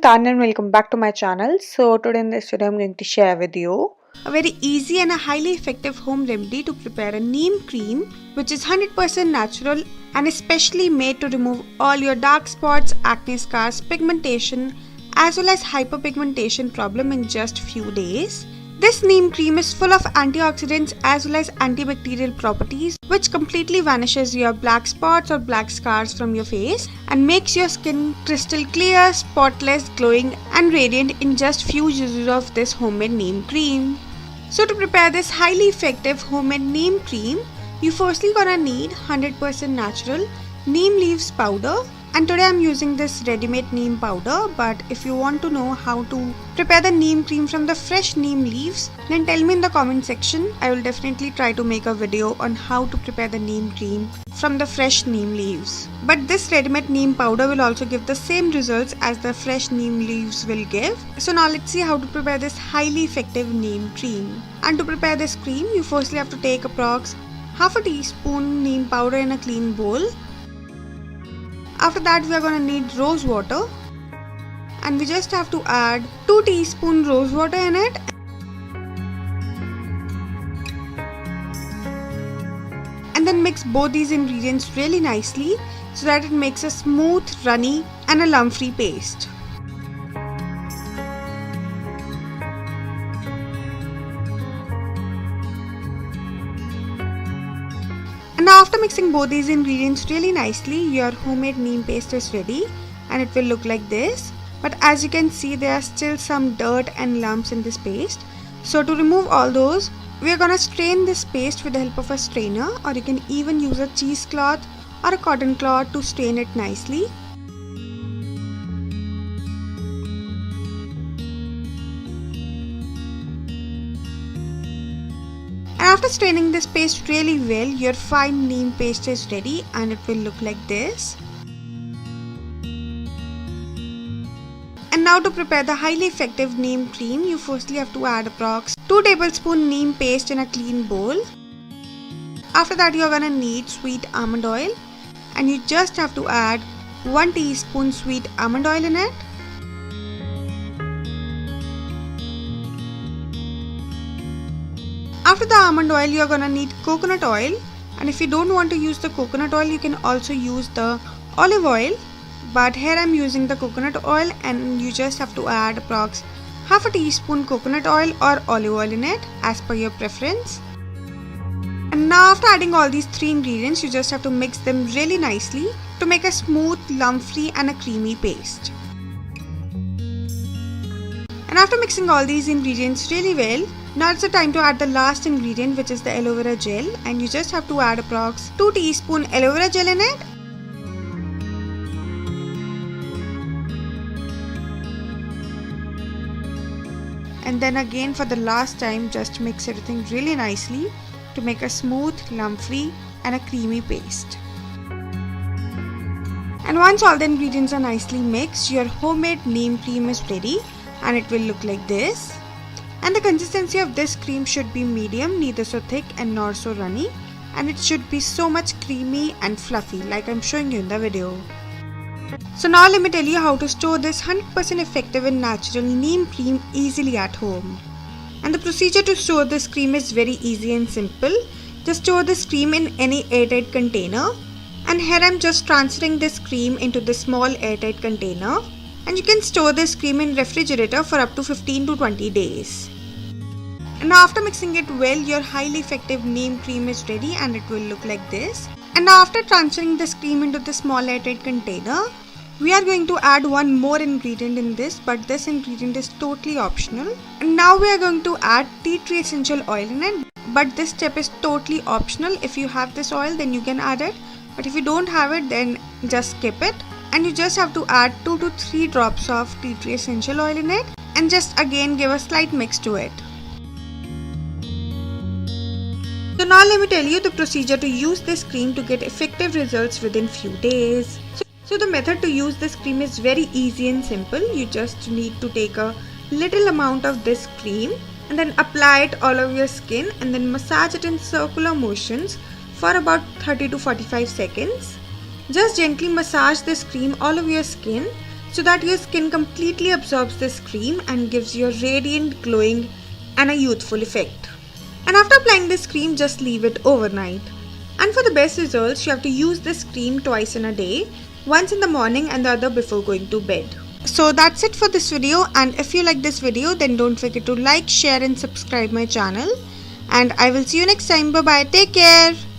Tanya and welcome back to my channel. So today in this video I'm going to share with you a very easy and a highly effective home remedy to prepare a neem cream which is 100% natural and especially made to remove all your dark spots, acne scars, pigmentation as well as hyperpigmentation problem in just few days. This neem cream is full of antioxidants as well as antibacterial properties which completely vanishes your black spots or black scars from your face and makes your skin crystal clear, spotless, glowing and radiant in just few uses of this homemade neem cream. So to prepare this highly effective homemade neem cream, you firstly gonna need 100% natural neem leaves powder. And today I'm using this ready-made neem powder, but if you want to know how to prepare the neem cream from the fresh neem leaves, then tell me in the comment section. I will definitely try to make a video on how to prepare the neem cream from the fresh neem leaves. But this ready-made neem powder will also give the same results as the fresh neem leaves will give. So now let's see how to prepare this highly effective neem cream. And to prepare this cream, you firstly have to take approx half a teaspoon neem powder in a clean bowl. After that we are going to need rose water and we just have to add 2 teaspoons rose water in it. And then mix both these ingredients really nicely so that it makes a smooth, runny and a lump-free paste. And now after mixing both these ingredients really nicely, your homemade neem paste is ready and it will look like this. But as you can see, there are still some dirt and lumps in this paste. So to remove all those, we are gonna strain this paste with the help of a strainer, or you can even use a cheesecloth or a cotton cloth to strain it nicely. After straining this paste really well, your fine neem paste is ready and it will look like this. And now to prepare the highly effective neem cream, you firstly have to add approx 2 tablespoons neem paste in a clean bowl. After that you are gonna need sweet almond oil and you just have to add 1 teaspoon sweet almond oil in it. After the almond oil, you are gonna need coconut oil, and if you don't want to use the coconut oil, you can also use the olive oil, but here I'm using the coconut oil and you just have to add approx half a teaspoon coconut oil or olive oil in it as per your preference. And now after adding all these 3 ingredients, you just have to mix them really nicely to make a smooth, lump-free and a creamy paste. And after mixing all these ingredients really well, now it's the time to add the last ingredient, which is the aloe vera gel, and you just have to add approx 2 teaspoons aloe vera gel in it. And then again for the last time, just mix everything really nicely to make a smooth, lump-free and a creamy paste. And once all the ingredients are nicely mixed, your homemade neem cream is ready and it will look like this. And the consistency of this cream should be medium, neither so thick and nor so runny, and it should be so much creamy and fluffy like I'm showing you in the video. So now let me tell you how to store this 100% effective and natural neem cream easily at home. And the procedure to store this cream is very easy and simple. Just store this cream in any airtight container, and here I'm just transferring this cream into this small airtight container, and you can store this cream in refrigerator for up to 15 to 20 days. And now after mixing it well, your highly effective neem cream is ready and it will look like this. And now after transferring this cream into the small airtight container, we are going to add one more ingredient in this, but this ingredient is totally optional. And now we are going to add tea tree essential oil in it, but this step is totally optional. If you have this oil, then you can add it, but if you don't have it, then just skip it. And you just have to add 2 to 3 drops of tea tree essential oil in it and just again give a slight mix to it. So now let me tell you the procedure to use this cream to get effective results within few days. So the method to use this cream is very easy and simple. You just need to take a little amount of this cream and then apply it all over your skin and then massage it in circular motions for about 30 to 45 seconds. Just gently massage this cream all over your skin so that your skin completely absorbs this cream and gives you a radiant, glowing and a youthful effect. And after applying this cream, just leave it overnight. And for the best results, you have to use this cream twice in a day, once in the morning and the other before going to bed. So that's it for this video, and if you like this video, then don't forget to like, share and subscribe my channel. And I will see you next time. Bye bye. Take care.